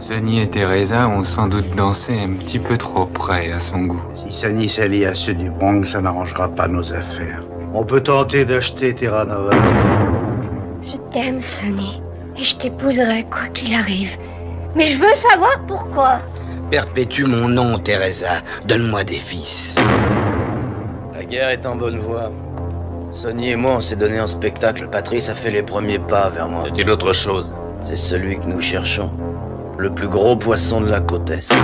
Sonny et Teresa ont sans doute dansé un petit peu trop près à son goût. Si Sonny s'allie à ceux du Bronx, ça n'arrangera pas nos affaires. On peut tenter d'acheter Terra Nova. Je t'aime, Sonny, et je t'épouserai quoi qu'il arrive. Mais je veux savoir pourquoi. Perpétue mon nom, Teresa. Donne-moi des fils. La guerre est en bonne voie. Sonny et moi, on s'est donné un spectacle. Patrice a fait les premiers pas vers moi. C'est une autre chose. C'est celui que nous cherchons. Le plus gros poisson de la côte Est.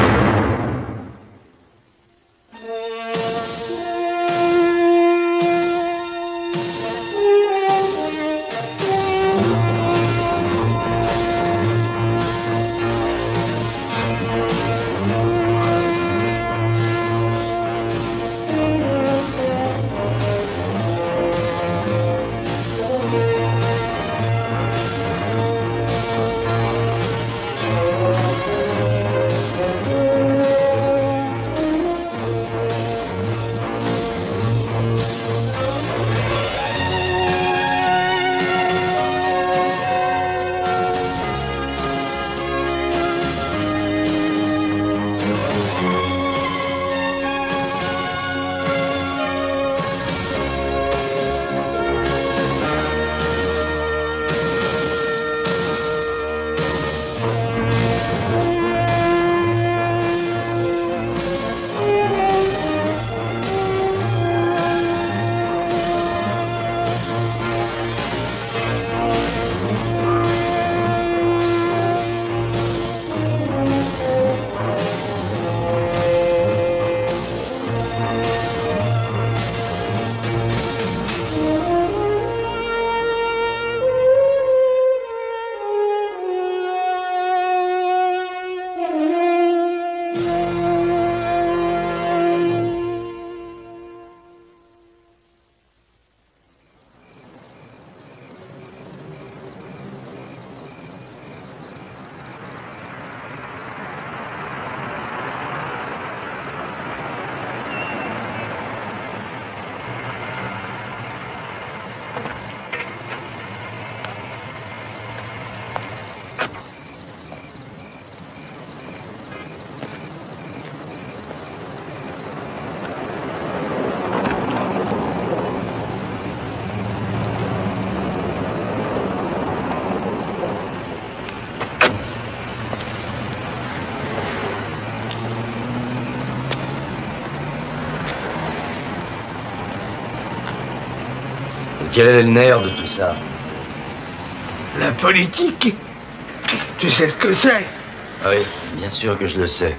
Quel est le nerf de tout ça? La politique. Tu sais ce que c'est? Oui, bien sûr que je le sais.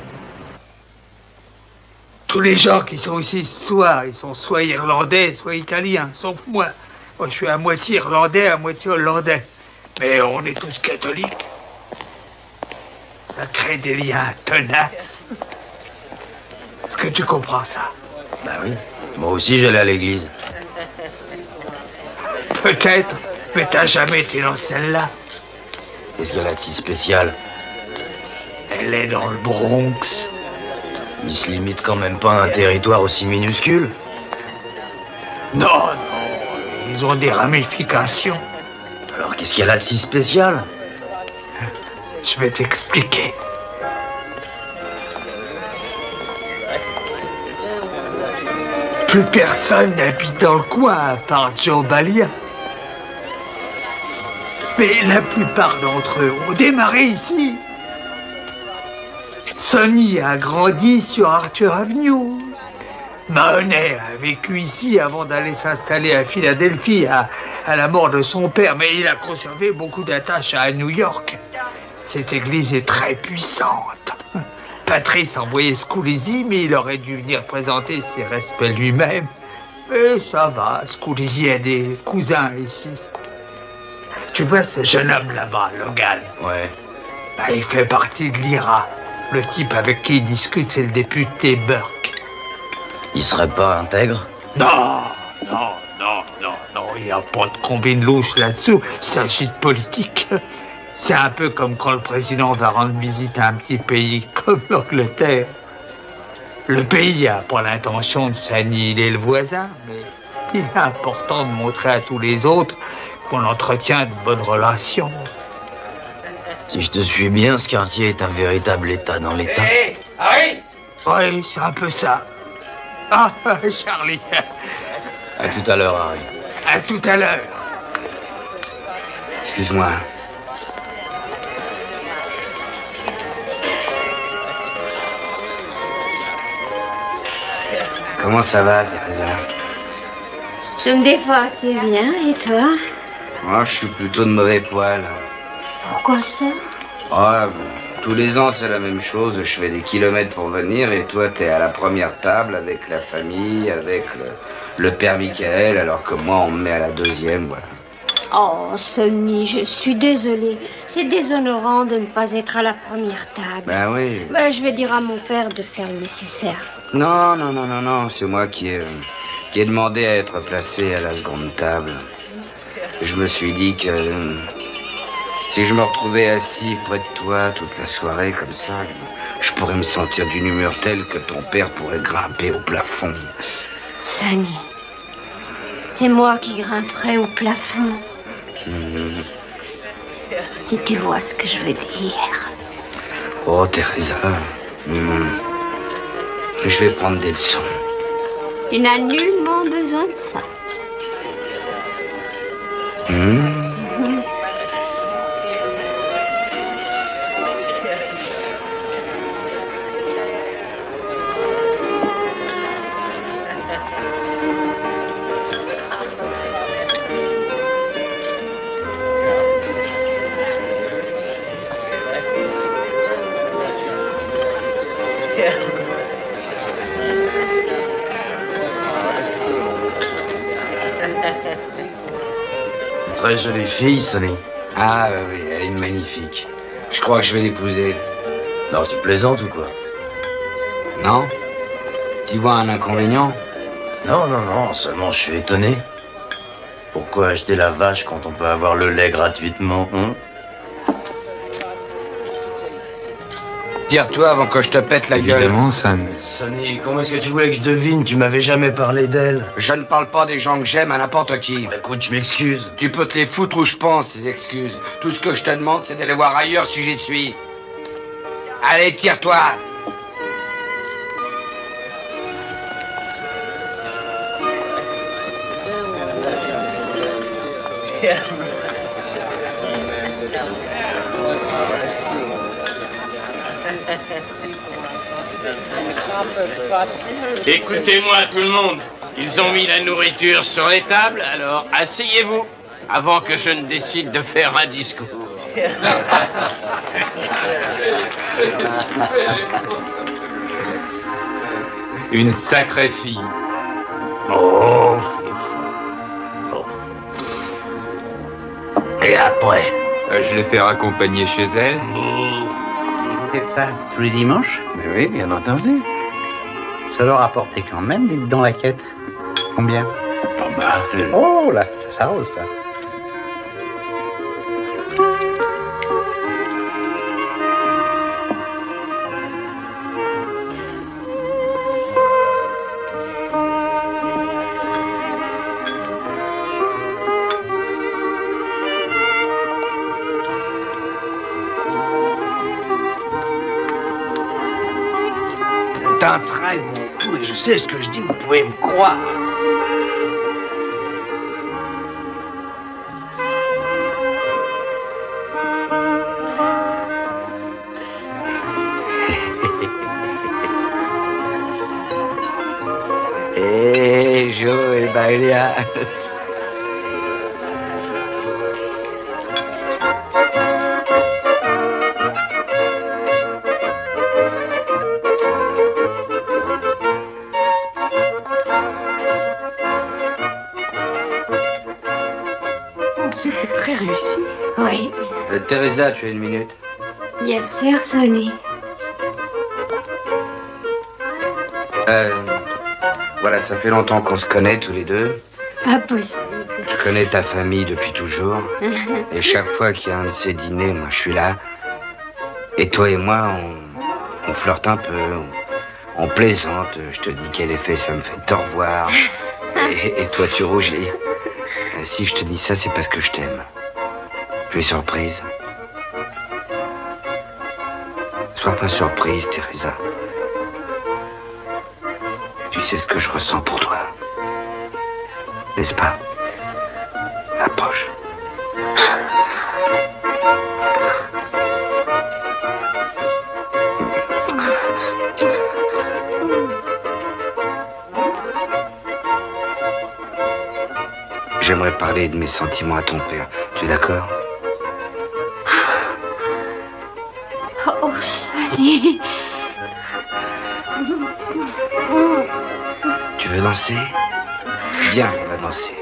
Tous les gens qui sont ici ce soir, ils sont soit irlandais, soit italiens, sauf moi. Moi, je suis à moitié irlandais, à moitié hollandais. Mais on est tous catholiques. Ça crée des liens tenaces. Est-ce que tu comprends ça? Bah oui. Moi aussi, j'allais à l'église. Peut-être, mais t'as jamais été dans celle-là. Qu'est-ce qu'il y a là de si spécial? Elle est dans le Bronx. Il se limite quand même pas à un territoire aussi minuscule. Non, non, ils ont des ramifications. Alors qu'est-ce qu'il y a là de si spécial? Je vais t'expliquer. Plus personne n'habite dans le coin à part Joe Balia. Mais la plupart d'entre eux ont démarré ici. Sonny a grandi sur Arthur Avenue. Mahoney a vécu ici avant d'aller s'installer à Philadelphie à la mort de son père, mais il a conservé beaucoup d'attaches à New York. Cette église est très puissante. Patrice a envoyé Scoulisi, mais il aurait dû venir présenter ses respects lui-même. Mais ça va, Scoulisi a des cousins ici. Tu vois ce jeune homme là-bas, Logan? Ouais. Bah, il fait partie de l'IRA. Le type avec qui il discute, c'est le député Burke. Il serait pas intègre? Non, non, non, non, non, il n'y a pas de combine louche là-dessous. Il s'agit de politique. C'est un peu comme quand le président va rendre visite à un petit pays comme l'Angleterre. Le pays n'a pas l'intention de s'annihiler le voisin, mais il est important de montrer à tous les autres qu'on entretient de bonnes relations. Si je te suis bien, ce quartier est un véritable état dans l'état. Hé, Harry! Oui, c'est un peu ça. Ah, Charlie. À tout à l'heure, Harry. À tout à l'heure. Excuse-moi. Comment ça va, Teresa? Je me défends assez bien, et toi? Moi, je suis plutôt de mauvais poil. Pourquoi ça? Ah, tous les ans, c'est la même chose. Je fais des kilomètres pour venir et toi, t'es à la première table avec la famille, avec le père Michael, alors que moi, on me met à la deuxième, voilà. Oh, Sonny, je suis désolée. C'est déshonorant de ne pas être à la première table. Ben oui. Ben, je vais dire à mon père de faire le nécessaire. Non, c'est moi qui ai demandé à être placé à la seconde table. Je me suis dit que si je me retrouvais assis près de toi toute la soirée comme ça, je pourrais me sentir d'une humeur telle que ton père pourrait grimper au plafond. Sonny, c'est moi qui grimperai au plafond. Si tu vois ce que je veux dire. Oh, Teresa, je vais prendre des leçons. Tu n'as nullement besoin de ça. Très jolie fille, Sonny. Ah oui, elle est magnifique. Je crois que je vais l'épouser. Non, tu plaisantes ou quoi? Non? Tu vois un inconvénient? Non, seulement je suis étonné. Pourquoi acheter la vache quand on peut avoir le lait gratuitement, hein? Tire-toi avant que je te pète la gueule. Évidemment, ça ne... Sonny, comment est-ce que tu voulais que je devine? Tu m'avais jamais parlé d'elle. Je ne parle pas des gens que j'aime à n'importe qui. Écoute, je m'excuse. Tu peux te les foutre où je pense, ces excuses. Tout ce que je te demande, c'est d'aller voir ailleurs si j'y suis. Allez, tire-toi! Écoutez-moi tout le monde, ils ont mis la nourriture sur les tables, alors asseyez-vous avant que je ne décide de faire un discours. Une sacrée fille. Oh. Et après? Je l'ai fait raccompagner chez elle. Vous faites ça tous les dimanches? Oui, bien entendu. Ça leur apportait quand même, dites dans la quête. Combien? Ah Oh là, ça rose ça. C'est un très bon coup et je sais ce que je dis, vous pouvez me croire. Eh, Jo et Baelia. C'était très réussi. Oui, Teresa, tu as une minute? bien sûr, Sonny. Voilà, ça fait longtemps qu'on se connaît tous les deux. Pas possible. Je connais ta famille depuis toujours. Et chaque fois qu'il y a un de ces dîners, moi je suis là. Et toi et moi, on flirte un peu, on plaisante. Je te dis quel effet ça me fait de te revoir. Et toi tu rougis. Si je te dis ça, c'est parce que je t'aime. Tu es surprise? sois pas surprise, Teresa. Tu sais ce que je ressens pour toi. N'est-ce pas? Approche. J'aimerais parler de mes sentiments à ton père. Tu es d'accord? Oh, Sonny. Tu veux danser? Viens, on va danser.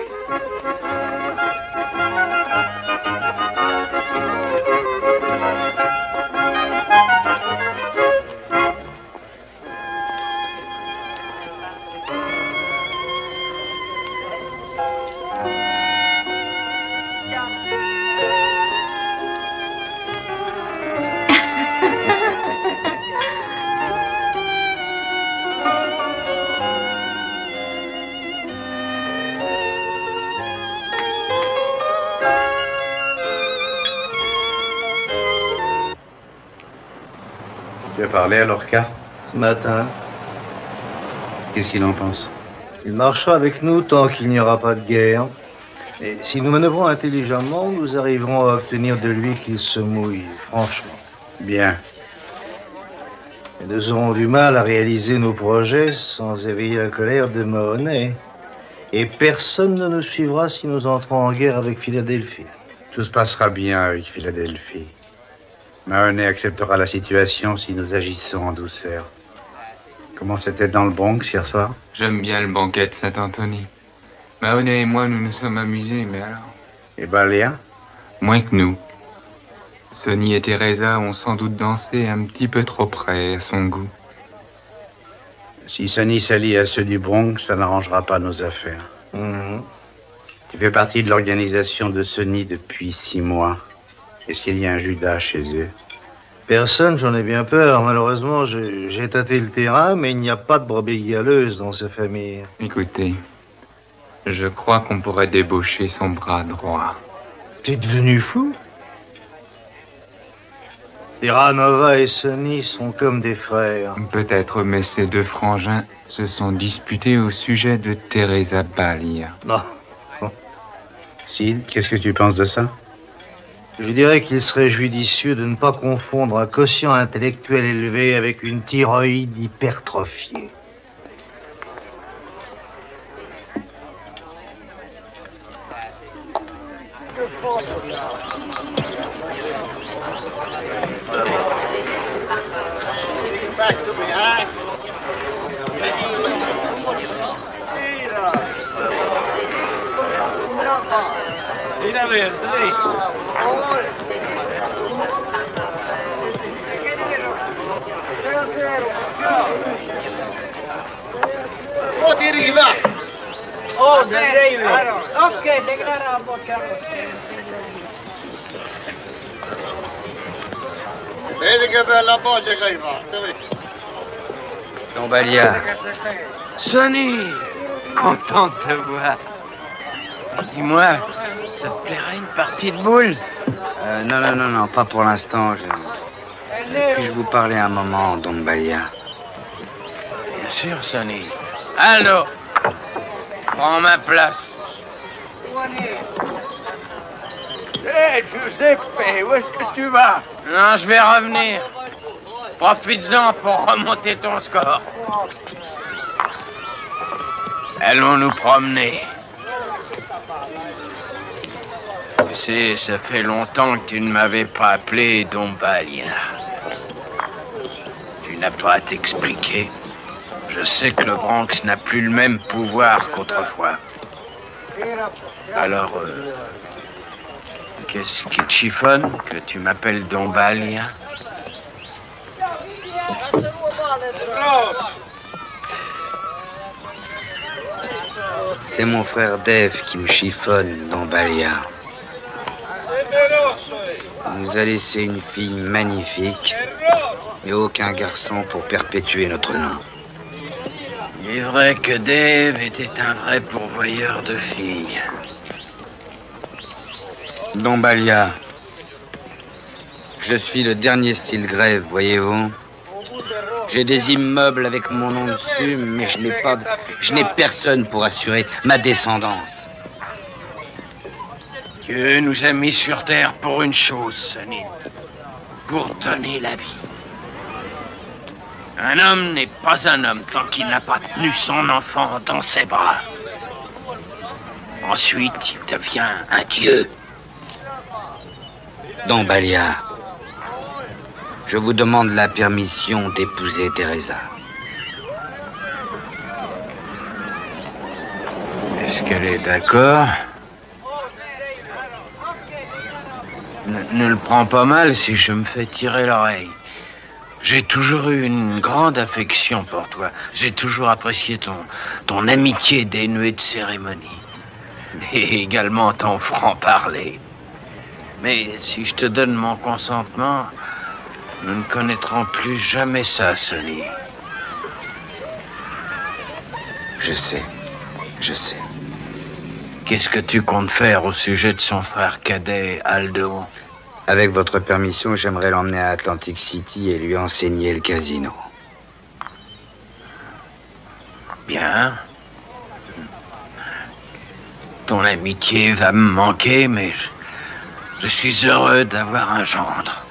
Tu as parlé à Lorca? Ce matin, Qu'est-ce qu'il en pense? il marchera avec nous tant qu'il n'y aura pas de guerre. Et si nous manœuvrons intelligemment, nous arriverons à obtenir de lui qu'il se mouille, franchement. Bien. Et nous aurons du mal à réaliser nos projets sans éveiller la colère de Mahoney. Et personne ne nous suivra si nous entrons en guerre avec Philadelphie. Tout se passera bien avec Philadelphie. Mahoney acceptera la situation si nous agissons en douceur. Comment c'était dans le Bronx hier soir? J'aime bien le banquet de Saint-Anthony. Mahoney et moi, nous nous sommes amusés, mais alors... Et Balia? Moins que nous. Sonny et Teresa ont sans doute dansé un petit peu trop près à son goût. Si Sonny s'allie à ceux du Bronx, ça n'arrangera pas nos affaires. Tu fais partie de l'organisation de Sonny depuis 6 mois. Est-ce qu'il y a un Judas chez eux? Personne, j'en ai bien peur. Malheureusement, j'ai tâté le terrain, mais il n'y a pas de brebis galeuses dans sa famille. Écoutez, je crois qu'on pourrait débaucher son bras droit. T'es devenu fou? Terra Nova et Sonny sont comme des frères. Peut-être, mais ces deux frangins se sont disputés au sujet de Teresa Balia. Non. Sid, qu'est-ce que tu penses de ça? Je dirais qu'il serait judicieux de ne pas confondre un quotient intellectuel élevé avec une thyroïde hypertrophiée. Don Balia, Sonny, content de te voir. Dis-moi, ça te plairait une partie de boules? non, pas pour l'instant. Puis-je vous parler un moment, Don Balia? Bien sûr, Sonny. Alors, prends ma place. Hé, Giuseppe, où est-ce que tu vas? Non, je vais revenir. Profites-en pour remonter ton score. Allons nous promener. Tu sais, ça fait longtemps que tu ne m'avais pas appelé Don Balia. Tu n'as pas à t'expliquer. Je sais que le Bronx n'a plus le même pouvoir qu'autrefois. Alors, qu'est-ce qui te chiffonne que tu m'appelles Don Balia? C'est mon frère Dave qui me chiffonne, Don Balia. Il nous a laissé une fille magnifique, mais aucun garçon pour perpétuer notre nom. Il est vrai que Dave était un vrai pourvoyeur de filles. Don Balia, Je suis le dernier style grève, voyez-vous. J'ai des immeubles avec mon nom dessus, mais je n'ai personne pour assurer ma descendance. Dieu nous a mis sur terre pour une chose, Sonny. Pour donner la vie. Un homme n'est pas un homme tant qu'il n'a pas tenu son enfant dans ses bras. Ensuite, il devient un dieu. Don Balia, je vous demande la permission d'épouser Teresa. Est-ce qu'elle est d'accord? Ne le prends pas mal si je me fais tirer l'oreille. J'ai toujours eu une grande affection pour toi. J'ai toujours apprécié ton amitié dénuée de cérémonie. Et également ton franc-parler. Mais si je te donne mon consentement, nous ne connaîtrons plus jamais ça, Sonny. Je sais. Qu'est-ce que tu comptes faire au sujet de son frère cadet, Aldo? Avec votre permission, j'aimerais l'emmener à Atlantic City et lui enseigner le casino. Bien. Ton amitié va me manquer, mais je suis heureux d'avoir un gendre.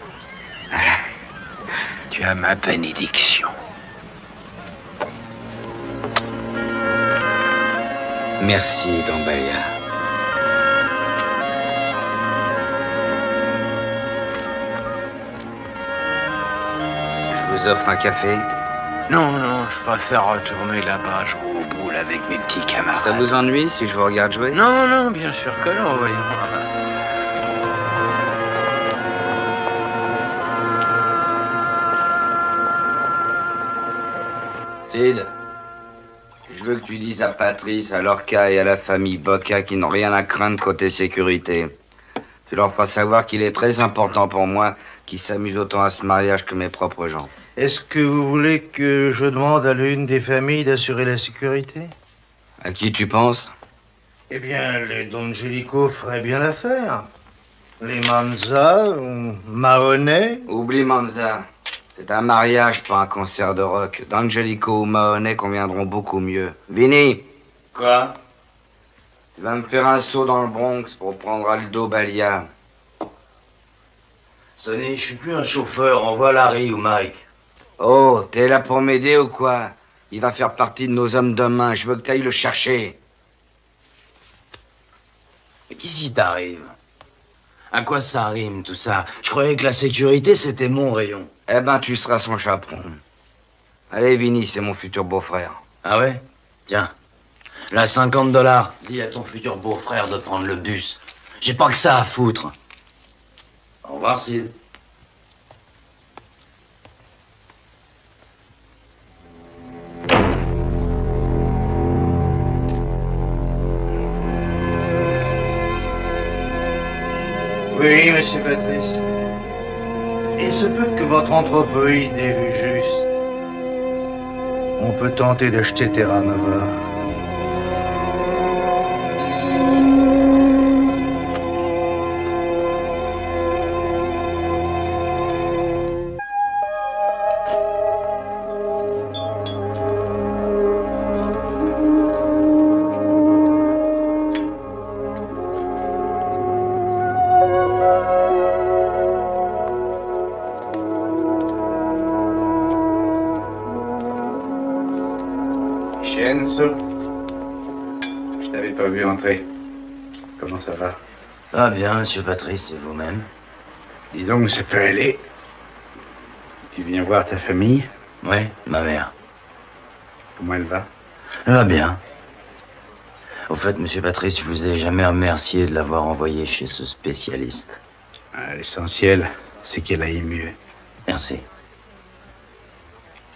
Tu as ma bénédiction. Merci, Don Balia. Je vous offre un café? Non, je préfère retourner là-bas jouer au boule avec mes petits camarades. Ça vous ennuie si je vous regarde jouer? Non, bien sûr que non, voyons. Sid, je veux que tu dises à Patrice, à Lorca et à la famille Bocca qu'ils n'ont rien à craindre côté sécurité. Tu leur feras savoir qu'il est très important pour moi qu'ils s'amusent autant à ce mariage que mes propres gens. Est-ce que vous voulez que je demande à l'une des familles d'assurer la sécurité? À qui tu penses? Eh bien, les D'Angelico feraient bien l'affaire. Les Manza, ou Mahoney. Oublie Manza. C'est un mariage, pas un concert de rock. D'Angelico ou Mahoney conviendront beaucoup mieux. Vinny! Quoi? Tu vas me faire un saut dans le Bronx pour prendre Aldo Balia. Sonny, je suis plus un chauffeur, envoie Larry ou Mike. Oh, t'es là pour m'aider ou quoi? Il va faire partie de nos hommes de main. Je veux que t'ailles le chercher. Mais qu'est-ce qui t'arrive? À quoi ça rime, tout ça? Je croyais que la sécurité, c'était mon rayon. Eh ben, tu seras son chaperon. Allez, Vinny, c'est mon futur beau-frère. Ah ouais? Tiens, là, $50. Dis à ton futur beau-frère de prendre le bus. J'ai pas que ça à foutre. Au revoir, Sid. Oui, monsieur Patrice. Il se peut que votre anthropoïde ait vu juste. On peut tenter d'acheter Terra Nova. Je t'avais pas vu entrer. Comment ça va? Ah bien, monsieur Patrice, et vous-même? Disons que ça peut aller. Tu viens voir ta famille? Oui, ma mère. Comment elle va? Elle va bien. Au fait, monsieur Patrice, je vous ai jamais remercié de l'avoir envoyée chez ce spécialiste. L'essentiel, c'est qu'elle aille mieux. Merci.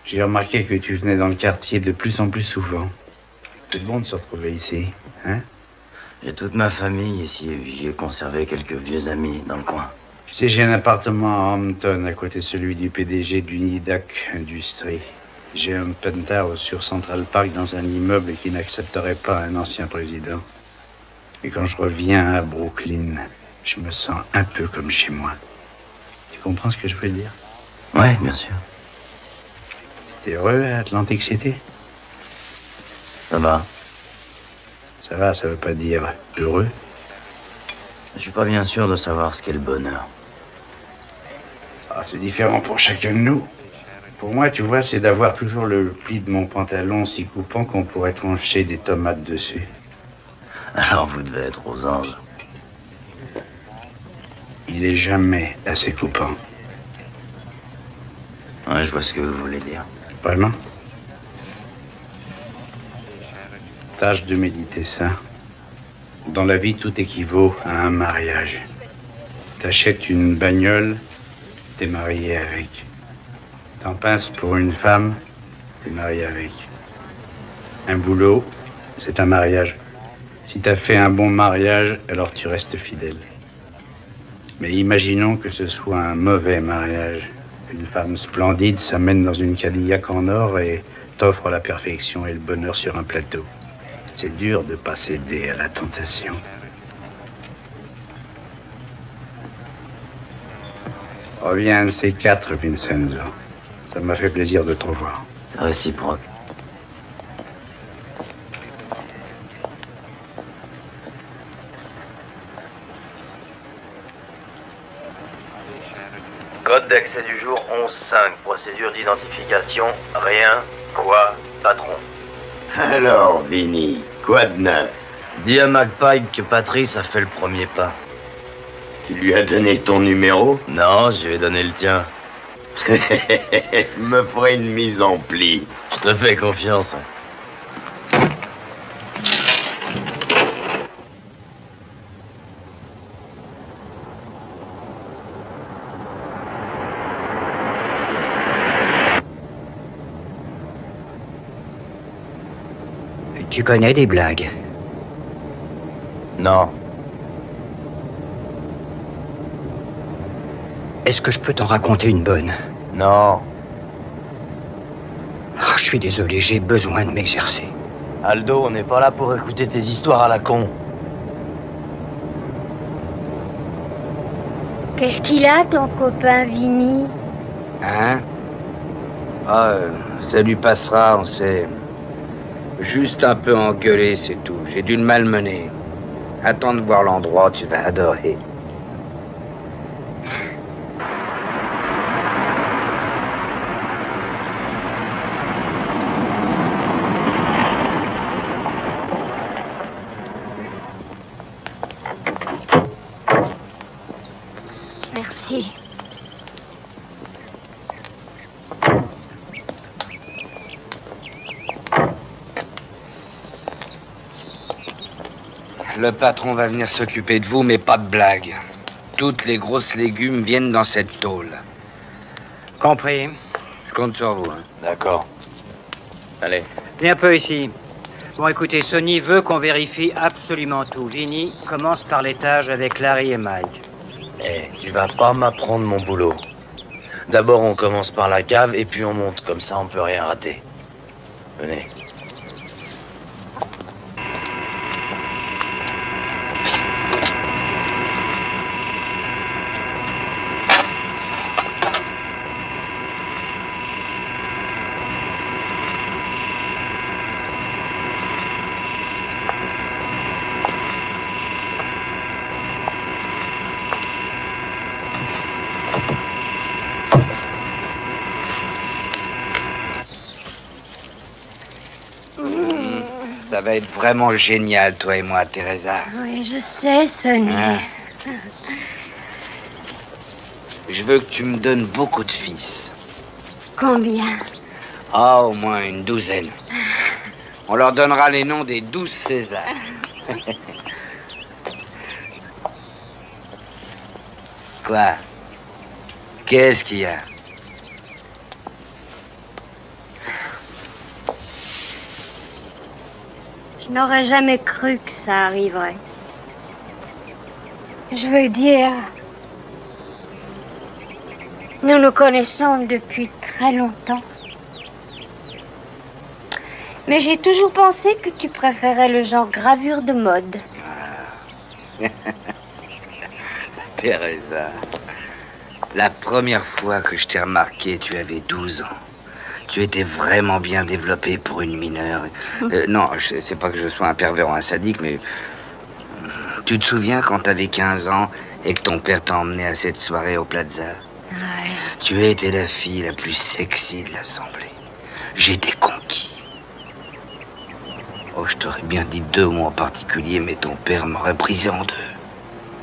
J'ai remarqué que tu venais dans le quartier de plus en plus souvent. C'est bon de se retrouver ici, hein? J'ai toute ma famille ici, et j'y ai conservé quelques vieux amis dans le coin. Tu sais, j'ai un appartement à Hampton, à côté de celui du PDG d'Unidac Industries. J'ai un penthouse sur Central Park dans un immeuble qui n'accepterait pas un ancien président. Et quand je reviens à Brooklyn, je me sens un peu comme chez moi. Tu comprends ce que je veux dire? Ouais, bien sûr. T'es heureux à Atlantic City? Ça va. Ça va, ça veut pas dire heureux. Je suis pas bien sûr de savoir ce qu'est le bonheur. Ah, c'est différent pour chacun de nous. Pour moi, tu vois, c'est d'avoir toujours le pli de mon pantalon si coupant qu'on pourrait trancher des tomates dessus. Alors vous devez être aux anges. Il est jamais assez coupant. Ouais, je vois ce que vous voulez dire. Vraiment? Tâche de méditer ça. Dans la vie, tout équivaut à un mariage. T'achètes une bagnole, t'es marié avec. T'en pinces pour une femme, t'es marié avec. Un boulot, c'est un mariage. Si t'as fait un bon mariage, alors tu restes fidèle. Mais imaginons que ce soit un mauvais mariage. Une femme splendide s'amène dans une Cadillac en or et t'offre la perfection et le bonheur sur un plateau. C'est dur de pas céder à la tentation. Reviens un de ces quatre, Vincenzo. Ça m'a fait plaisir de te revoir. Réciproque. Code d'accès du jour 11.5. Procédure d'identification. Rien. Quoi, patron? Alors, Vinny, quoi de neuf? Dis à McPike que Patrice a fait le premier pas. Tu lui as donné ton numéro? Non, je lui ai donné le tien. Me ferait une mise en pli. Je te fais confiance. Tu connais des blagues? Non. Est-ce que je peux t'en raconter une bonne? Non. Oh, je suis désolé, j'ai besoin de m'exercer. Aldo, on n'est pas là pour écouter tes histoires à la con. Qu'est-ce qu'il a, ton copain Vinny? Hein? Ah, ça lui passera, on sait. Juste un peu engueulé, c'est tout. J'ai dû le malmener. Attends de voir l'endroit, tu vas adorer. Merci. Le patron va venir s'occuper de vous, mais pas de blague. Toutes les grosses légumes viennent dans cette tôle. Compris. Je compte sur vous. Hein. D'accord. Allez. Viens un peu ici. Bon, écoutez, Sonny veut qu'on vérifie absolument tout. Vinny commence par l'étage avec Larry et Mike. Eh, tu vas pas m'apprendre mon boulot. D'abord, on commence par la cave et puis on monte. Comme ça, on peut rien rater. Venez. Ça va être vraiment génial, toi et moi, Teresa. Oui, je sais, Sonny. Hein? Je veux que tu me donnes beaucoup de fils. Combien? Ah, au moins une douzaine. On leur donnera les noms des 12 Césars. Quoi? Qu'est-ce qu'il y a? Je n'aurais jamais cru que ça arriverait. Je veux dire, nous nous connaissons depuis très longtemps. Mais j'ai toujours pensé que tu préférais le genre gravure de mode. Teresa, La première fois que je t'ai remarqué, tu avais 12 ans. Tu étais vraiment bien développé pour une mineure. Non, c'est pas que je sois un pervers ou un sadique, mais... Tu te souviens quand t'avais 15 ans et que ton père t'a emmené à cette soirée au Plaza? Ouais. Tu étais la fille la plus sexy de l'assemblée. J'étais conquis. Oh, je t'aurais bien dit 2 mots en particulier, mais ton père m'aurait brisé en 2.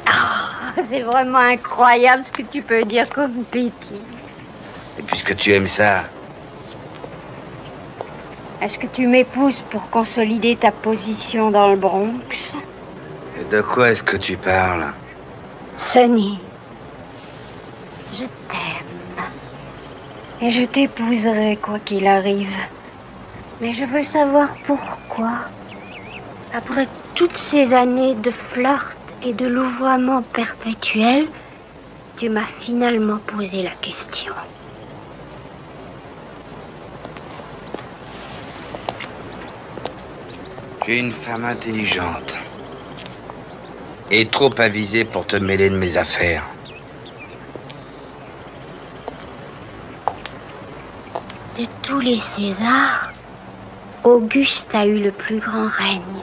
Oh, c'est vraiment incroyable ce que tu peux dire comme petit. Et puisque tu aimes ça... Est-ce que tu m'épouses pour consolider ta position dans le Bronx? Et de quoi est-ce que tu parles? Sonny, je t'aime. Et je t'épouserai quoi qu'il arrive. Mais je veux savoir pourquoi. Après toutes ces années de flirt et de louvoiement perpétuel, tu m'as finalement posé la question. Tu es une femme intelligente. Et trop avisée pour te mêler de mes affaires. De tous les Césars, Auguste a eu le plus grand règne.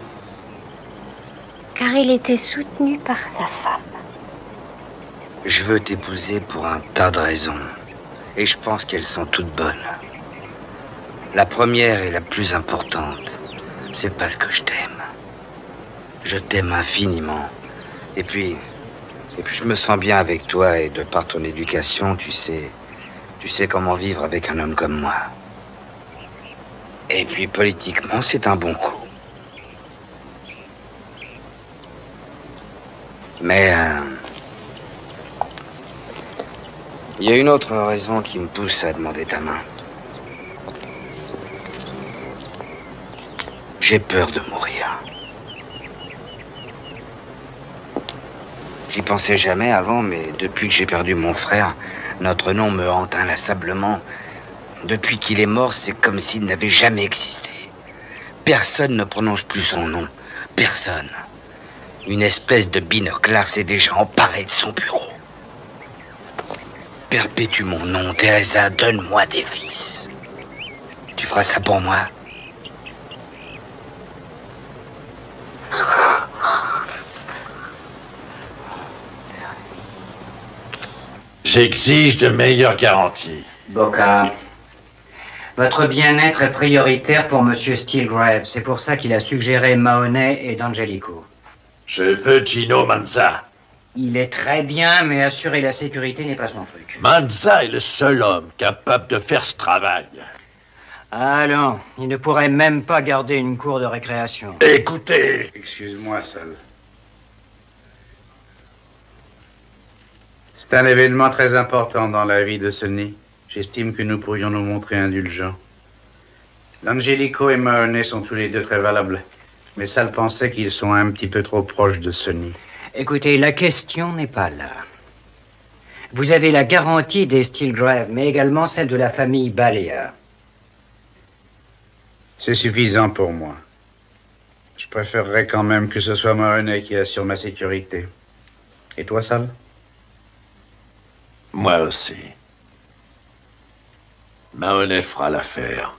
Car il était soutenu par sa femme. Je veux t'épouser pour un tas de raisons. Et je pense qu'elles sont toutes bonnes. La première et la plus importante, c'est parce que je t'aime. Je t'aime infiniment. Et puis je me sens bien avec toi et de par ton éducation, tu sais comment vivre avec un homme comme moi. Et puis politiquement, c'est un bon coup. Mais il y a une autre raison qui me pousse à demander ta main. J'ai peur de mourir. J'y pensais jamais avant, mais depuis que j'ai perdu mon frère, notre nom me hante inlassablement. Depuis qu'il est mort, c'est comme s'il n'avait jamais existé. Personne ne prononce plus son nom. Personne. Une espèce de binoclard s'est déjà emparé de son bureau. Perpétue mon nom, Teresa, donne-moi des fils. Tu feras ça pour moi? J'exige de meilleures garanties. Boca, votre bien-être est prioritaire pour Monsieur Steelgrave. C'est pour ça qu'il a suggéré Mahoney et D'Angelico. Je veux Gino Manza. Il est très bien, mais assurer la sécurité n'est pas son truc. Manza est le seul homme capable de faire ce travail. Allons, il ne pourrait même pas garder une cour de récréation. Écoutez. Excuse-moi, Sal. C'est un événement très important dans la vie de Sonny. J'estime que nous pourrions nous montrer indulgents. L'Angelico et Mahoney sont tous les deux très valables. Mais Sal pensait qu'ils sont un petit peu trop proches de Sonny. Écoutez, la question n'est pas là. Vous avez la garantie des Steelgrave, mais également celle de la famille Balea. C'est suffisant pour moi. Je préférerais quand même que ce soit Mahoney qui assure ma sécurité. Et toi, Sal? Moi aussi. Mahoney fera l'affaire.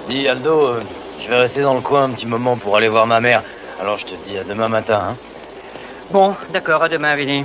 Dis, Aldo, je vais rester dans le coin un petit moment pour aller voir ma mère. Alors je te dis à demain matin, hein. Bon, d'accord, à demain, Vinny.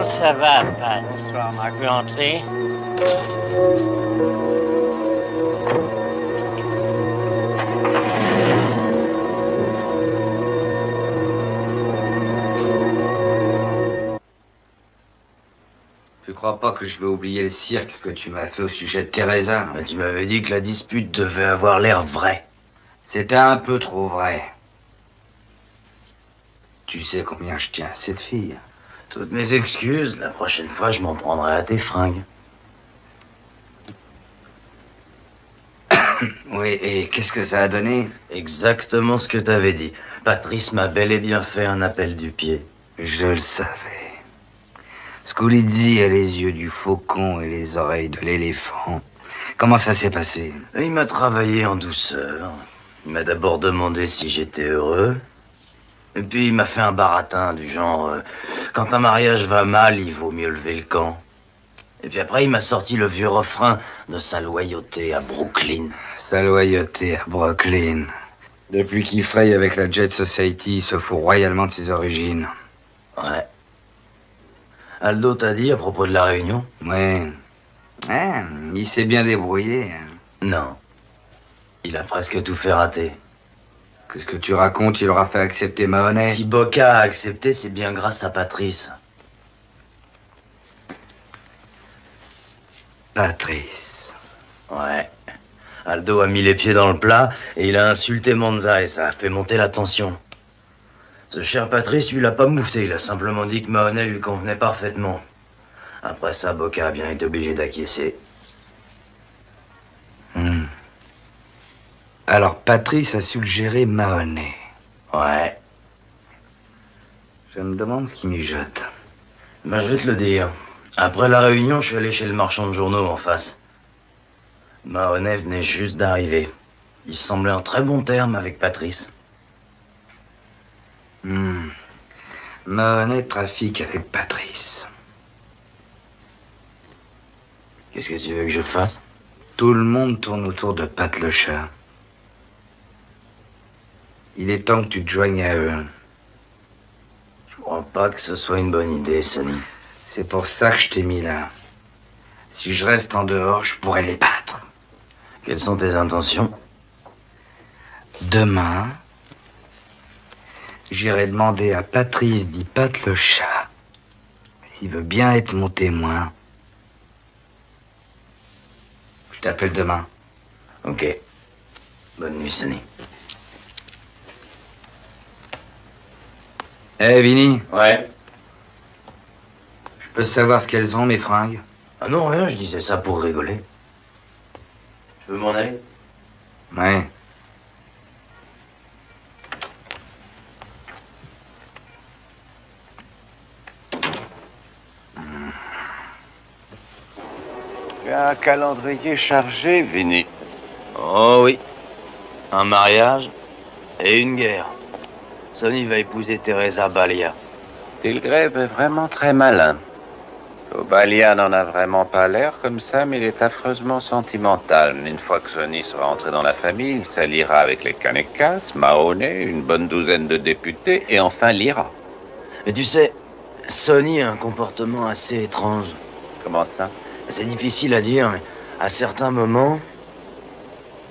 Ça va, Pat? Bonsoir, Marc. Tu peux entrer? crois pas que je vais oublier le cirque que tu m'as fait au sujet de Teresa. Mais tu m'avais dit que la dispute devait avoir l'air vraie. C'était un peu trop vrai. Tu sais combien je tiens à cette fille. Toutes mes excuses, la prochaine fois je m'en prendrai à tes fringues. Oui, et qu'est-ce que ça a donné? Exactement ce que t'avais dit. Patrice m'a bel et bien fait un appel du pied. Je le savais. Scoulizzi a les yeux du faucon et les oreilles de l'éléphant. Comment ça s'est passé? Il m'a travaillé en douceur. Il m'a d'abord demandé si j'étais heureux. Et puis il m'a fait un baratin du genre quand un mariage va mal, il vaut mieux lever le camp. Et puis après, il m'a sorti le vieux refrain de sa loyauté à Brooklyn. Sa loyauté à Brooklyn. Depuis qu'il fraye avec la Jet Society, il se fout royalement de ses origines. Ouais. Aldo t'a dit à propos de la réunion? Ouais. Ah, il s'est bien débrouillé. Non. Il a presque tout fait rater. Qu'est-ce que tu racontes? Il aura fait accepter Mahoney. Si Boca a accepté, c'est bien grâce à Patrice. Patrice. Ouais. Aldo a mis les pieds dans le plat et il a insulté Monza et ça a fait monter la tension. Ce cher Patrice, lui, l'a pas moufté. Il a simplement dit que Mahoney lui convenait parfaitement. Après ça, Boca a bien été obligé d'acquiescer. Alors Patrice a suggéré Mahoney. Ouais. Je me demande ce qui mijote. Ben, je vais te le dire. Après la réunion, je suis allé chez le marchand de journaux en face. Mahoney venait juste d'arriver. Il semblait en très bon terme avec Patrice. Mahoney trafique avec Patrice. Qu'est-ce que tu veux que je fasse? Tout le monde tourne autour de Pat le chat. Il est temps que tu te joignes à eux. Je crois pas que ce soit une bonne idée, Sonny. C'est pour ça que je t'ai mis là. Si je reste en dehors, je pourrais les battre. Quelles sont tes intentions? Demain, j'irai demander à Patrice dit Pat le chat s'il veut bien être mon témoin. Je t'appelle demain. Ok. Bonne nuit, Sonny. Eh, Vinny? Ouais. Je peux savoir ce qu'elles ont, mes fringues? Ah non, rien, je disais ça pour rigoler. Tu veux m'en aller? Ouais. Tu as un calendrier chargé, Vinny. Oh oui. Un mariage et une guerre. Sonny va épouser Teresa Balia. Tilgrave est vraiment très malin. Obalia n'en a vraiment pas l'air comme ça, mais il est affreusement sentimental. Une fois que Sonny sera entré dans la famille, il s'alliera avec les Kanekas, Mahoney, une bonne douzaine de députés, et enfin l'Ira. Mais tu sais, Sonny a un comportement assez étrange. Comment ça? C'est difficile à dire, mais à certains moments,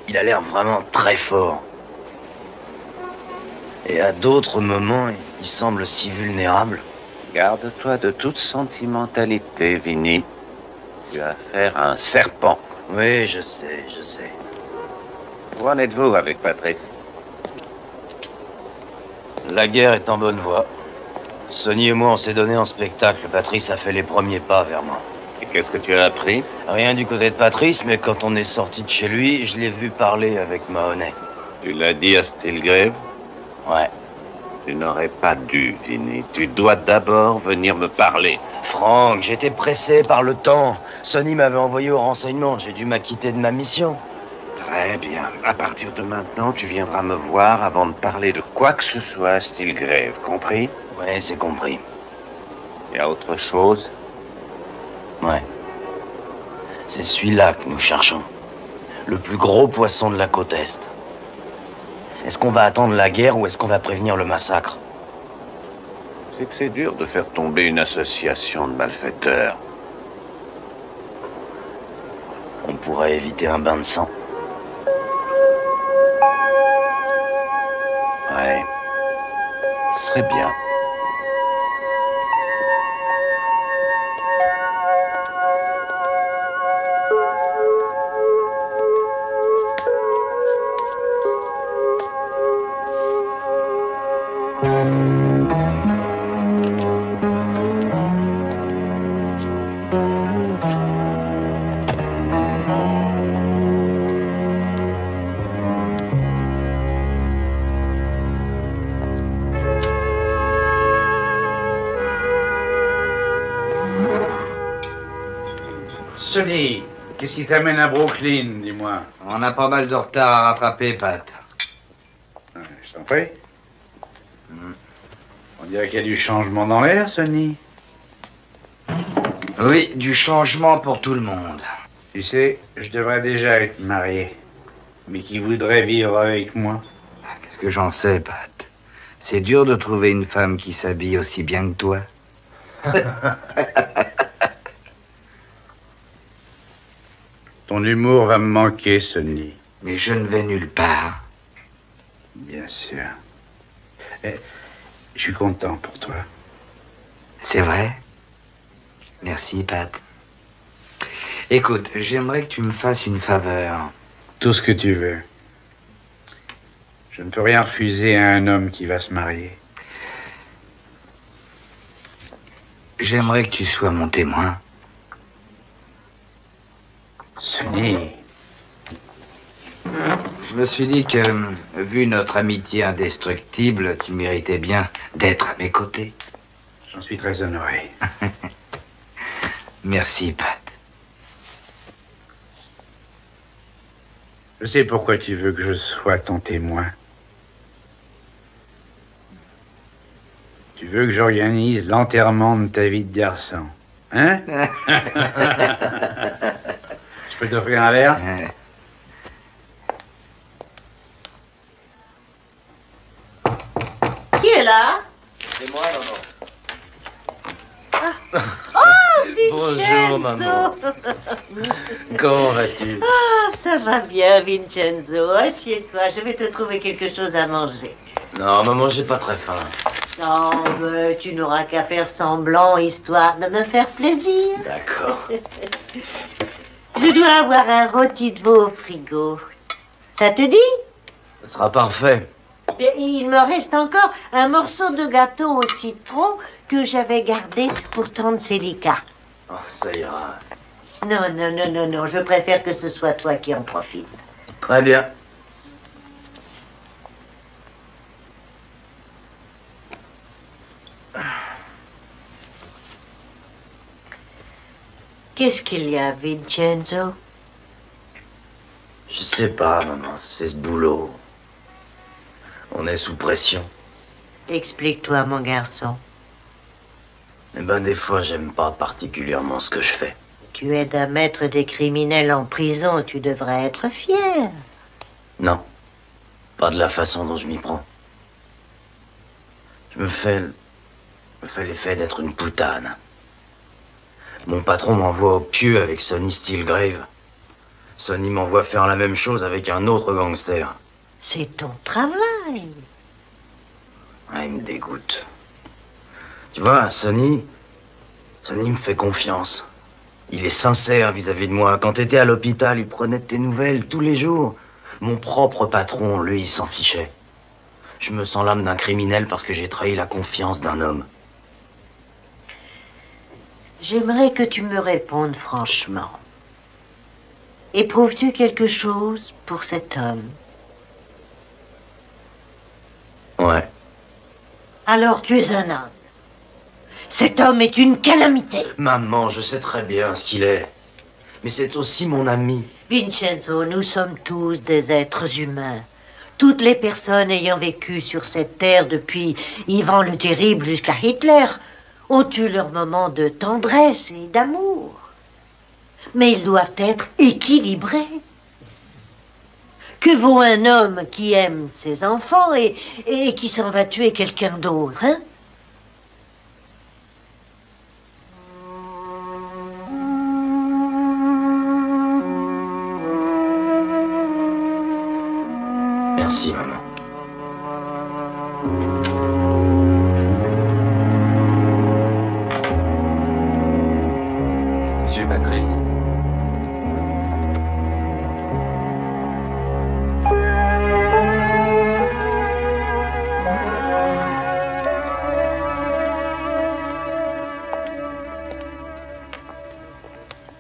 il a l'air vraiment très fort. Et à d'autres moments, il semble si vulnérable. Garde-toi de toute sentimentalité, Vinny. Tu as affaire à un serpent. Oui, je sais, je sais. Où en êtes-vous avec Patrice? La guerre est en bonne voie. Sonny et moi, on s'est donné en spectacle. Patrice a fait les premiers pas vers moi. Et qu'est-ce que tu as appris? Rien du côté de Patrice, mais quand on est sorti de chez lui, je l'ai vu parler avec Mahoney. Tu l'as dit à Stilgrave? Ouais. Tu n'aurais pas dû, Vinny. Tu dois d'abord venir me parler. Franck, j'étais pressé par le temps. Sonny m'avait envoyé au renseignement. J'ai dû m'acquitter de ma mission. Très bien. À partir de maintenant, tu viendras me voir avant de parler de quoi que ce soit à Stilgrave, compris? Ouais, c'est compris. Il y a autre chose? Ouais. C'est celui-là que nous cherchons. Le plus gros poisson de la côte Est. Est-ce qu'on va attendre la guerre ou est-ce qu'on va prévenir le massacre? C'est que c'est dur de faire tomber une association de malfaiteurs. On pourrait éviter un bain de sang. Ouais. Ce serait bien. Sonny, qu'est-ce qui t'amène à Brooklyn, dis-moi? On a pas mal de retard à rattraper, Pat. Je t'en prie. On dirait qu'il y a du changement dans l'air, Sonny. Oui, du changement pour tout le monde. Tu sais, je devrais déjà être marié. Mais qui voudrait vivre avec moi? Qu'est-ce que j'en sais, Pat? C'est dur de trouver une femme qui s'habille aussi bien que toi. Ton humour va me manquer, Sonny. Mais je ne vais nulle part. Bien sûr. Je suis content pour toi. C'est vrai? Merci, Pat. Écoute, j'aimerais que tu me fasses une faveur. Tout ce que tu veux. Je ne peux rien refuser à un homme qui va se marier. J'aimerais que tu sois mon témoin. Sonny. Je me suis dit que, vu notre amitié indestructible, tu méritais bien d'être à mes côtés. J'en suis très honoré. Merci, Pat. Je sais pourquoi tu veux que je sois ton témoin. Tu veux que j'organise l'enterrement de ta vie de garçon. Hein? Je peux t'offrir un verre? Qui est là? C'est moi, maman. Oh, Bonjour, maman. Comment vas-tu? Ah, ça va bien, Vincenzo. Assieds-toi, je vais te trouver quelque chose à manger. Non, maman, j'ai pas très faim. Non, mais tu n'auras qu'à faire semblant, histoire de me faire plaisir. D'accord. Je dois avoir un rôti de veau au frigo. Ça te dit? Ce sera parfait. Mais il me reste encore un morceau de gâteau au citron que j'avais gardé pour tante Célica. Oh, ça ira. Non, non, non, non, non, je préfère que ce soit toi qui en profites. Très bien. Qu'est-ce qu'il y a, Vincenzo? Je sais pas, maman, c'est ce boulot. On est sous pression. Explique-toi, mon garçon. Eh ben, des fois, j'aime pas particulièrement ce que je fais. Tu aides à mettre des criminels en prison, tu devrais être fier. Non. Pas de la façon dont je m'y prends. Je me fais l'effet d'être une poutane. Mon patron m'envoie au pieu avec Sonny Steelgrave. Sonny m'envoie faire la même chose avec un autre gangster. C'est ton travail. Ah, il me dégoûte. Tu vois, Sonny me fait confiance. Il est sincère vis-à-vis de moi. Quand t'étais à l'hôpital, il prenait de tes nouvelles tous les jours. Mon propre patron, lui, il s'en fichait. Je me sens l'âme d'un criminel parce que j'ai trahi la confiance d'un homme. J'aimerais que tu me répondes franchement. Éprouves-tu quelque chose pour cet homme? Ouais. Alors tu es un homme. Cet homme est une calamité. Maman, je sais très bien ce qu'il est. Mais c'est aussi mon ami. Vincenzo, nous sommes tous des êtres humains. Toutes les personnes ayant vécu sur cette terre depuis Ivan le Terrible jusqu'à Hitler ont eu leur moment de tendresse et d'amour. Mais ils doivent être équilibrés. Que vaut un homme qui aime ses enfants et qui s'en va tuer quelqu'un d'autre, hein? Merci, maman. Monsieur Patrice.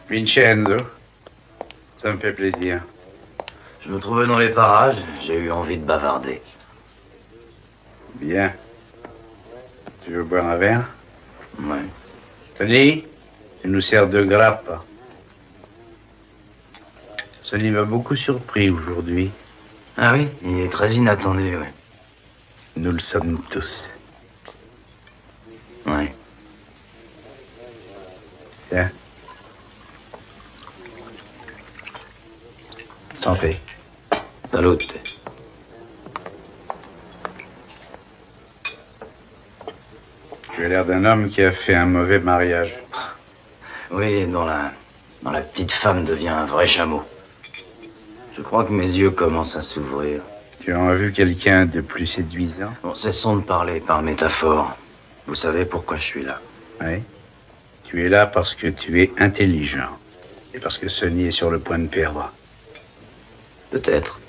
Vincenzo, ça me fait plaisir. Je me trouvais dans les parages, j'ai eu envie de bavarder. Bien. Tu veux boire un verre? Ouais. Tony, tu nous sers de grappe. Sonny m'a beaucoup surpris aujourd'hui. Ah oui, il est très inattendu, oui. Nous le sommes tous. Oui. Tiens. Santé. Salute. Tu as l'air d'un homme qui a fait un mauvais mariage. Oui, dont la petite femme devient un vrai chameau. Je crois que mes yeux commencent à s'ouvrir. Tu as vu quelqu'un de plus séduisant? Bon, cessons de parler par métaphore. Vous savez pourquoi je suis là. Oui. Tu es là parce que tu es intelligent. Et parce que Sonny est sur le point de perdre. Peut-être.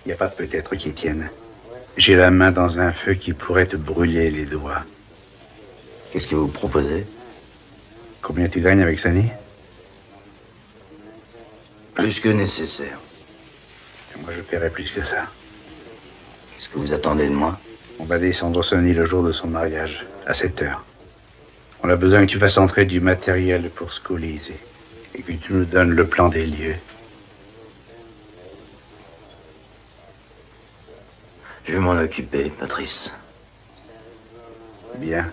Il n'y a pas de peut-être qui tienne. J'ai la main dans un feu qui pourrait te brûler les doigts. Qu'est-ce que vous proposez? Combien tu gagnes avec Sonny? Plus que nécessaire. Et moi, je paierai plus que ça. Qu'est-ce que vous attendez de moi? On va descendre Sonny le jour de son mariage, à 7 heures. On a besoin que tu fasses entrer du matériel pour Scoulise et que tu nous donnes le plan des lieux. Je vais m'en occuper, Patrice. Bien.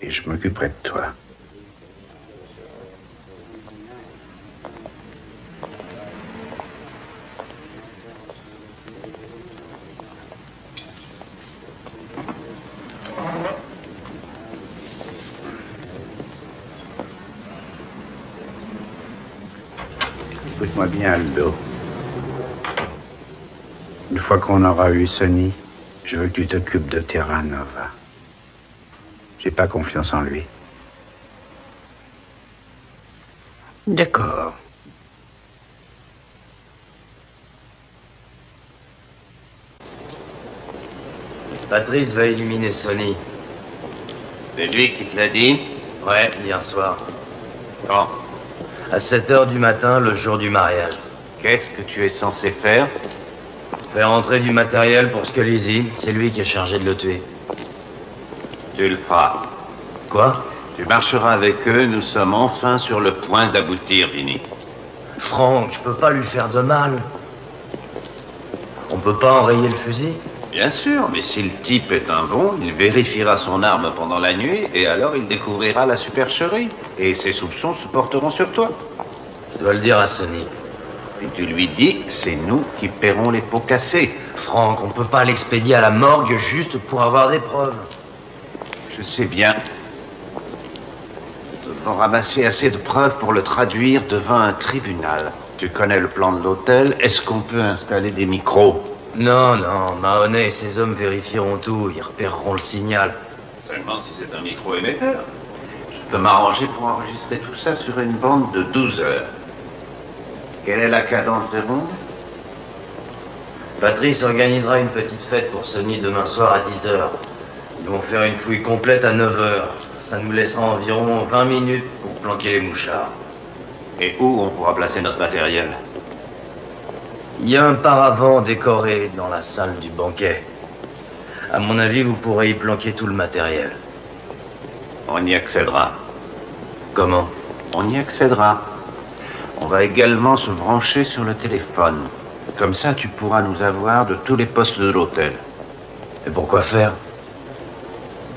Et je m'occuperai de toi. Écoute-moi bien, Aldo. Une fois qu'on aura eu Sonny, je veux que tu t'occupes de Terranova. J'ai pas confiance en lui. D'accord. Patrice va éliminer Sonny. C'est lui qui te l'a dit? Ouais, hier soir. Bon. À 7 heures du matin, le jour du mariage. Qu'est-ce que tu es censé faire? Faire entrer du matériel pour Scoulise. C'est lui qui est chargé de le tuer. Tu le feras. Quoi? Tu marcheras avec eux, nous sommes enfin sur le point d'aboutir, Vinny. Franck, je peux pas lui faire de mal. On peut pas enrayer le fusil? Bien sûr, mais si le type est un bon, il vérifiera son arme pendant la nuit et alors il découvrira la supercherie. Et ses soupçons se porteront sur toi. Je dois le dire à Sonny. Si tu lui dis, c'est nous qui paierons les pots cassés. Franck, on peut pas l'expédier à la morgue juste pour avoir des preuves. Je sais bien. Nous devons ramasser assez de preuves pour le traduire devant un tribunal. Tu connais le plan de l'hôtel, est-ce qu'on peut installer des micros? Non, Mahoney et ses hommes vérifieront tout, ils repéreront le signal. Seulement si c'est un micro-émetteur. Je peux m'arranger pour enregistrer tout ça sur une bande de 12 heures. Quelle est la cadence des rondes? Patrice organisera une petite fête pour Sonny demain soir à 10 heures. Ils vont faire une fouille complète à 9 heures. Ça nous laissera environ 20 minutes pour planquer les mouchards. Et où on pourra placer notre matériel? Il y a un paravent décoré dans la salle du banquet. À mon avis, vous pourrez y planquer tout le matériel. On y accédera. Comment? On y accédera. On va également se brancher sur le téléphone. Comme ça, tu pourras nous avoir de tous les postes de l'hôtel. Et pourquoi faire?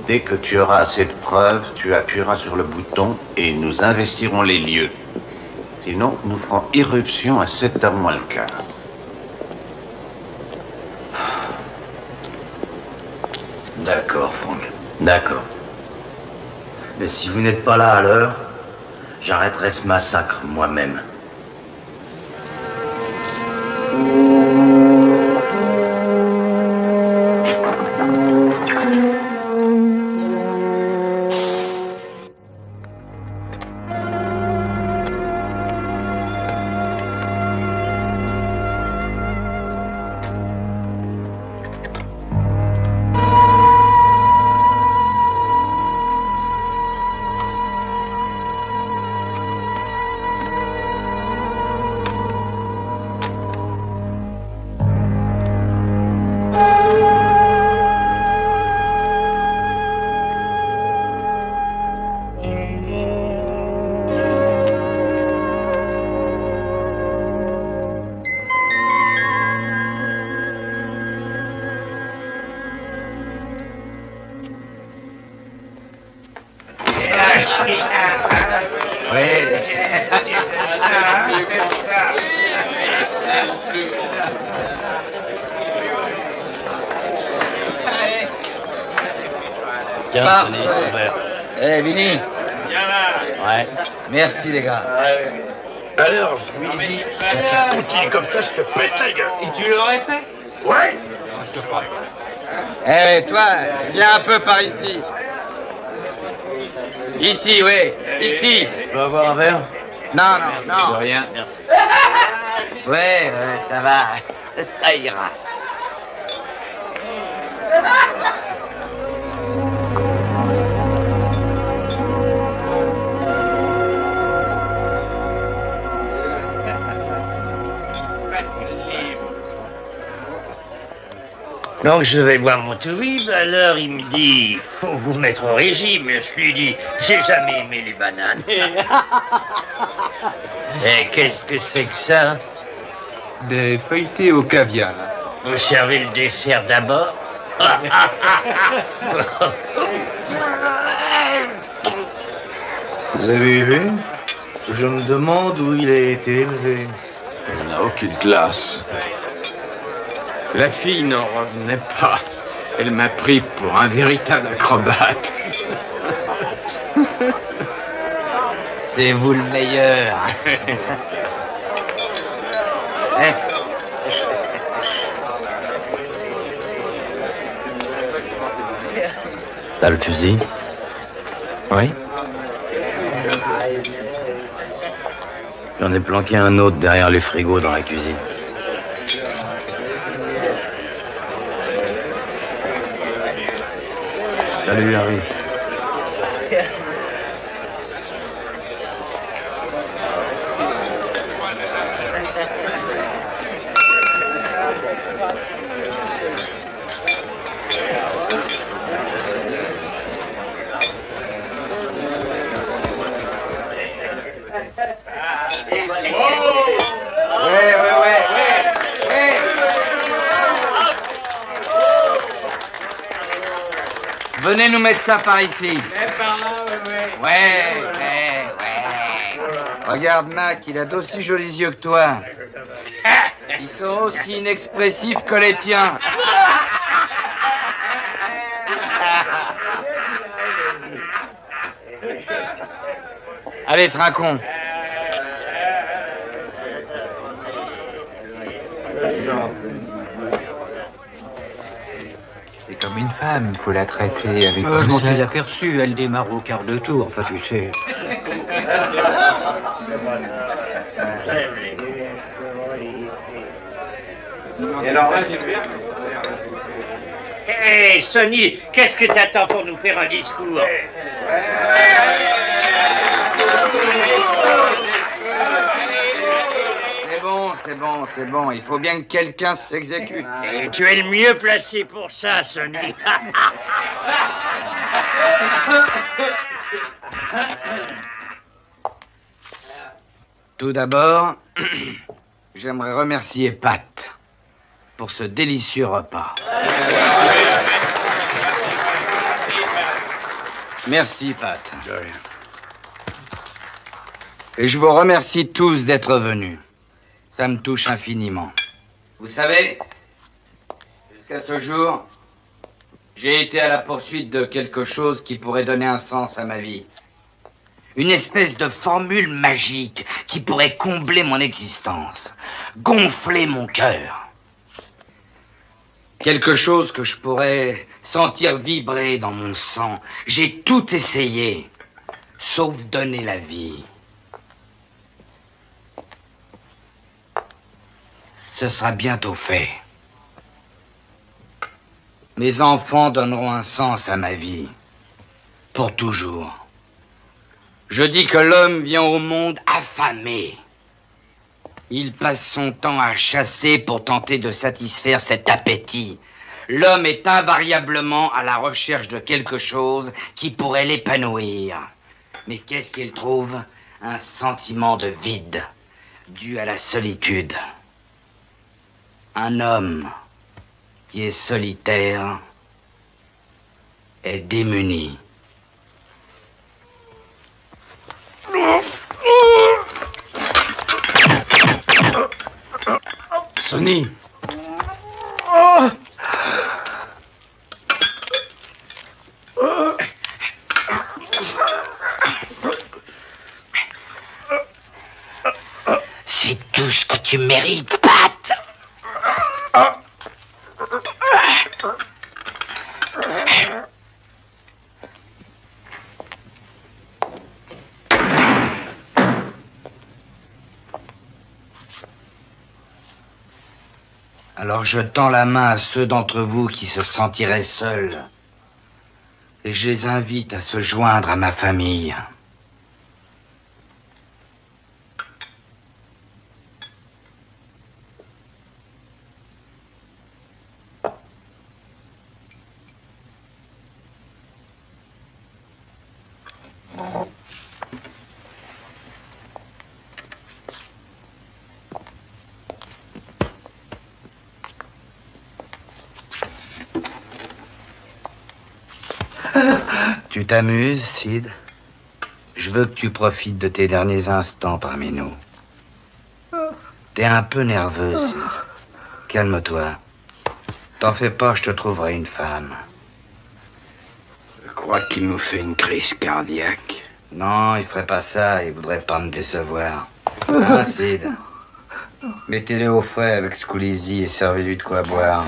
Dès que tu auras assez de preuves, tu appuieras sur le bouton et nous investirons les lieux. Sinon, nous ferons irruption à 7h moins le quart. D'accord, Franck. D'accord. Mais si vous n'êtes pas là à l'heure, j'arrêterai ce massacre moi-même. Tiens, Parfait. tenez, ton verre. Eh, Vinny. Ouais. Merci, les gars. Alors, je lui ai dit, si tu continues comme ça, je te pète la gueule. Et tu l'aurais fait? Ouais. Je te crois. Eh, toi, viens un peu par ici. Ici, oui, ici. Je peux avoir un verre? Non, non, De non. rien, merci. Ouais, ça va. Ça ira. Donc je vais voir mon toubib, alors il me dit, faut vous mettre au régime. Je lui dis, j'ai jamais aimé les bananes. Et qu'est-ce que c'est que ça? Des feuilletés au caviar. Vous servez le dessert d'abord? Vous avez vu? Je me demande où il a été élevé. Il n'a aucune classe. La fille n'en revenait pas. Elle m'a pris pour un véritable acrobate. C'est vous le meilleur. T'as le fusil? Oui. J'en ai planqué un autre derrière les frigos dans la cuisine. Salut, Harry. Venez nous mettre ça par ici. Ouais. Regarde, Mac, il a d'aussi jolis yeux que toi. Ils sont aussi inexpressifs que les tiens. Allez, trinquons. C'est comme une femme, il faut la traiter avec Je m'en douceur. suis aperçu, elle démarre au quart de tour, enfin tu sais. Hé, Sonny, qu'est-ce que t'attends pour nous faire un discours? C'est bon. Il faut bien que quelqu'un s'exécute. Et tu es le mieux placé pour ça, Sonny. Tout d'abord, j'aimerais remercier Pat pour ce délicieux repas. Merci, Pat. De rien. Et je vous remercie tous d'être venus. Ça me touche infiniment. Vous savez, jusqu'à ce jour, j'ai été à la poursuite de quelque chose qui pourrait donner un sens à ma vie. Une espèce de formule magique qui pourrait combler mon existence, gonfler mon cœur. Quelque chose que je pourrais sentir vibrer dans mon sang. J'ai tout essayé, sauf donner la vie. Ce sera bientôt fait. Mes enfants donneront un sens à ma vie. Pour toujours. Je dis que l'homme vient au monde affamé. Il passe son temps à chasser pour tenter de satisfaire cet appétit. L'homme est invariablement à la recherche de quelque chose qui pourrait l'épanouir. Mais qu'est-ce qu'il trouve? Un sentiment de vide, dû à la solitude. Un homme qui est solitaire est démuni. Sonny! C'est tout ce que tu mérites, Pat. Alors je tends la main à ceux d'entre vous qui se sentiraient seuls. Et je les invite à se joindre à ma famille. Tu t'amuses, Sid? Je veux que tu profites de tes derniers instants parmi nous. T'es un peu nerveux, Sid. Calme-toi. T'en fais pas, je te trouverai une femme. Je crois qu'il nous fait une crise cardiaque. Non, il ferait pas ça, il voudrait pas me décevoir. Hein, Sid? Mettez-le au frais avec Squeezie et servez-lui de quoi boire.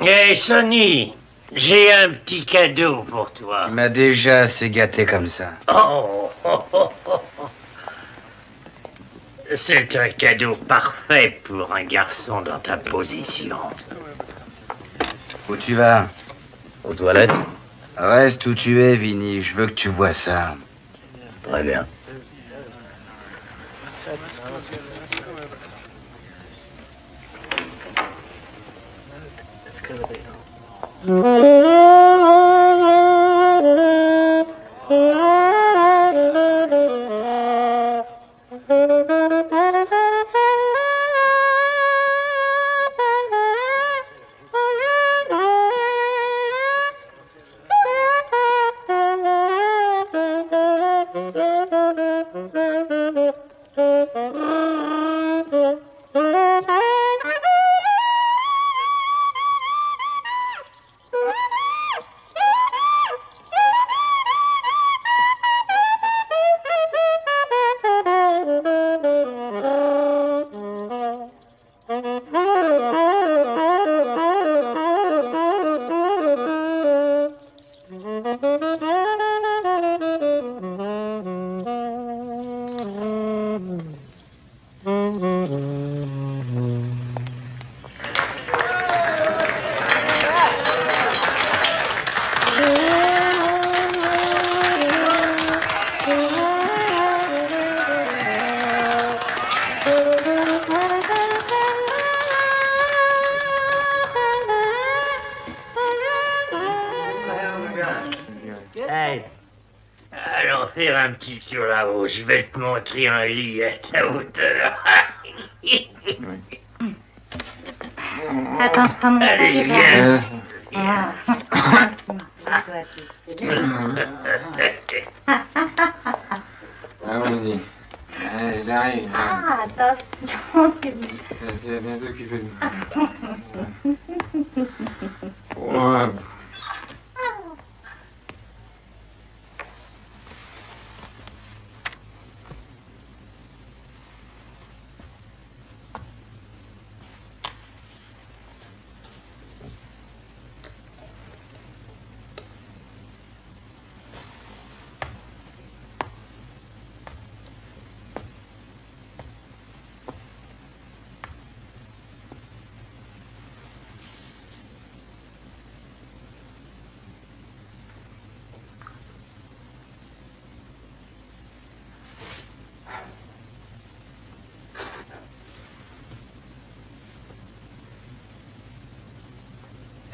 Hé, Sonny, j'ai un petit cadeau pour toi. Il m'a déjà assez gâté comme ça. Oh, oh, oh, oh. C'est un cadeau parfait pour un garçon dans ta position. Où tu vas? Aux toilettes? Reste où tu es, Vinny. Je veux que tu vois ça. Très bien. Hey, allons faire un petit tour là-haut. Je vais te montrer un lit à ta hauteur. Attention, Allez, viens. Allons-y. Allez, il arrive. Ah, attention, C'est bientôt qu'il fait. Ouais.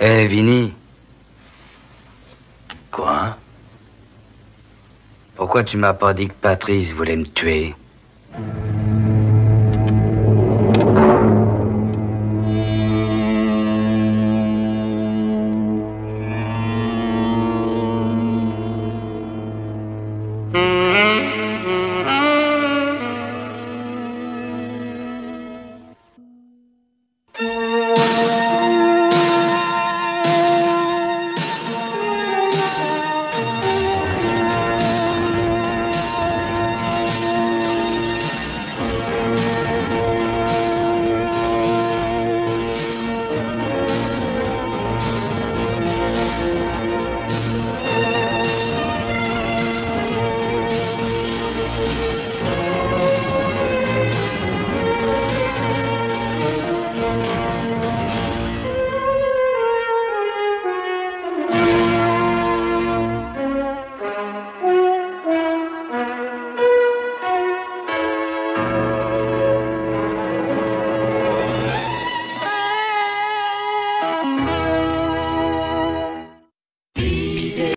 Eh, Vinny. Quoi? Pourquoi tu m'as pas dit que Patrice voulait me tuer?